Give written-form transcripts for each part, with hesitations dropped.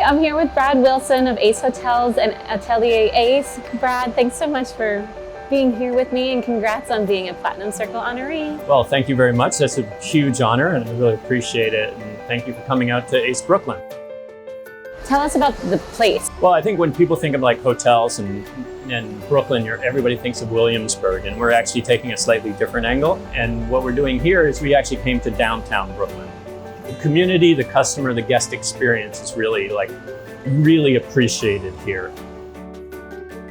I'm here with Brad Wilson of Ace Hotels and Atelier Ace. Brad, thanks so much for being here with me, and congrats on being a Platinum Circle honoree. Well, thank you very much. That's a huge honor and I really appreciate it. And thank you for coming out to Ace Brooklyn. Tell us about the place. Well, I think when people think of like hotels and Brooklyn, everybody thinks of Williamsburg, and we're actually taking a slightly different angle. And what we're doing here is we actually came to downtown Brooklyn. The community, the customer, the guest experience is really appreciated here.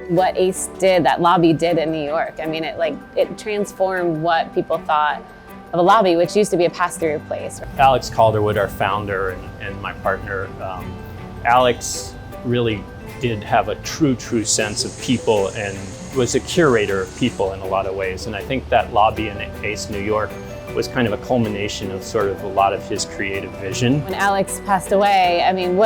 What Ace did, that lobby did in New York, I mean, it transformed what people thought of a lobby, which used to be a pass-through place. Alex Calderwood, our founder and my partner, Alex really did have a true sense of people and was a curator of people in a lot of ways. And I think that lobby in Ace New York was kind of a culmination of sort of a lot of his creative vision. When Alex passed away, I mean,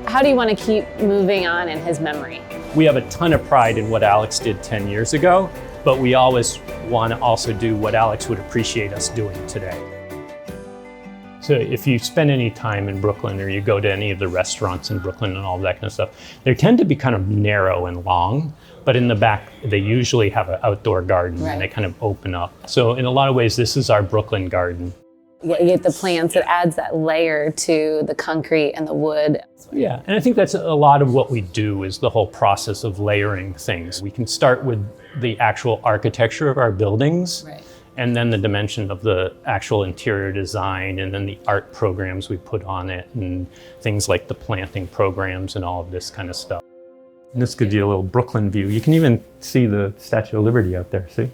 how do you want to keep moving on in his memory? We have a ton of pride in what Alex did 10 years ago, but we always want to also do what Alex would appreciate us doing today. So if you spend any time in Brooklyn or you go to any of the restaurants in Brooklyn and all that kind of stuff, they tend to be kind of narrow and long, but in the back, they usually have an outdoor garden, right, and they kind of open up. So in a lot of ways, this is our Brooklyn garden. You get the plants, it adds that layer to the concrete and the wood. Yeah, and I think that's a lot of what we do is the whole process of layering things. We can start with the actual architecture of our buildings, right, and then the dimension of the actual interior design, and then the art programs we put on it, and things like the planting programs and all of this kind of stuff. And this gives you a little Brooklyn view. You can even see the Statue of Liberty out there, see?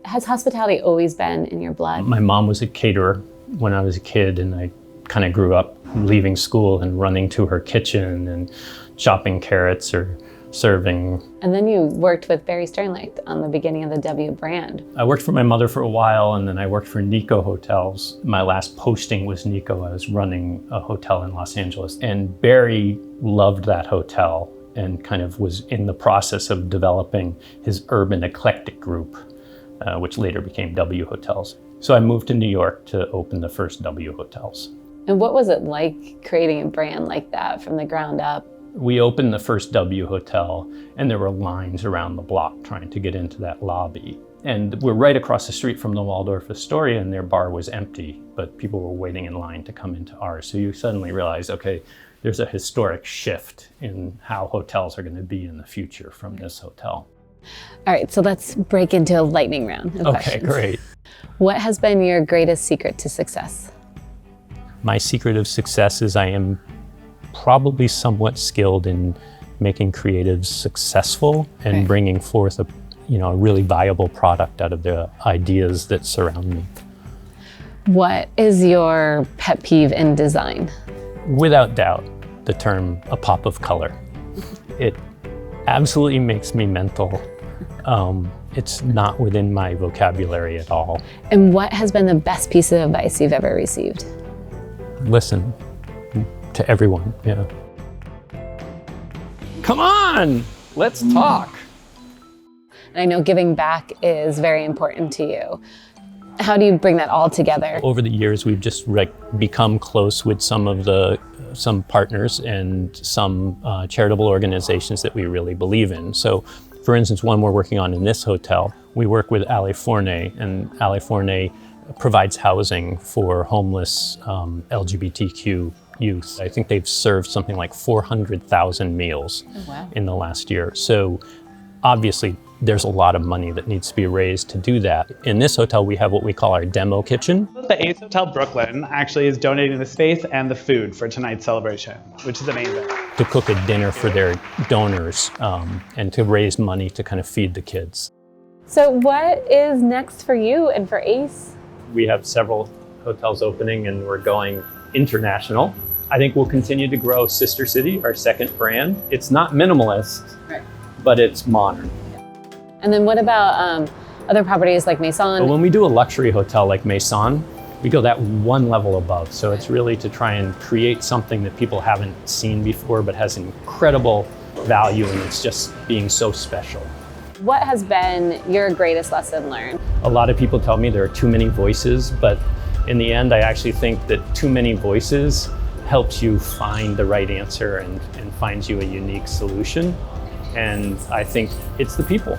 Has hospitality always been in your blood? My mom was a caterer when I was a kid, and I kind of grew up leaving school and running to her kitchen and chopping carrots or serving. And then you worked with Barry Sternlicht on the beginning of the W brand. I worked for my mother for a while, and then I worked for Nico Hotels. My last posting was Nico. I was running a hotel in Los Angeles, and Barry loved that hotel and kind of was in the process of developing his urban eclectic group, which later became W Hotels. So I moved to New York to open the first W Hotels. And what was it like creating a brand like that from the ground up? We opened the first W Hotel, and there were lines around the block trying to get into that lobby. And we're right across the street from the Waldorf Astoria, and their bar was empty, but people were waiting in line to come into ours. So you suddenly realize, okay, there's a historic shift in how hotels are going to be in the future from this hotel. All right, so let's break into a lightning round of questions. Okay, great. What has been your greatest secret to success? My secret of success is I am probably somewhat skilled in making creatives successful and bringing forth a really viable product out of the ideas that surround me. What is your pet peeve in design? Without doubt, the term "a pop of color." It absolutely makes me mental. It's not within my vocabulary at all. And what has been the best piece of advice you've ever received? Listen to everyone, yeah. Come on, let's talk. And I know giving back is very important to you. How do you bring that all together? Over the years, we've just become close with some partners and some charitable organizations that we really believe in. So, for instance, one we're working on in this hotel, we work with Alley Fournet, and Alley Fournet provides housing for homeless LGBTQ youth. I think they've served something like 400,000 meals in the last year. So obviously, there's a lot of money that needs to be raised to do that. In this hotel, we have what we call our demo kitchen. The Ace Hotel Brooklyn actually is donating the space and the food for tonight's celebration, which is amazing. To cook a dinner for their donors and to raise money to kind of feed the kids. So what is next for you and for Ace? We have several hotels opening and we're going international. I think we'll continue to grow Sister City, our second brand. It's not minimalist, but it's modern. And then what about other properties like Maison? Well, when we do a luxury hotel like Maison, we go that one level above. So it's really to try and create something that people haven't seen before, but has incredible value, and it's just being so special. What has been your greatest lesson learned? A lot of people tell me there are too many voices, but in the end, I actually think that too many voices helps you find the right answer and finds you a unique solution. And I think it's the people.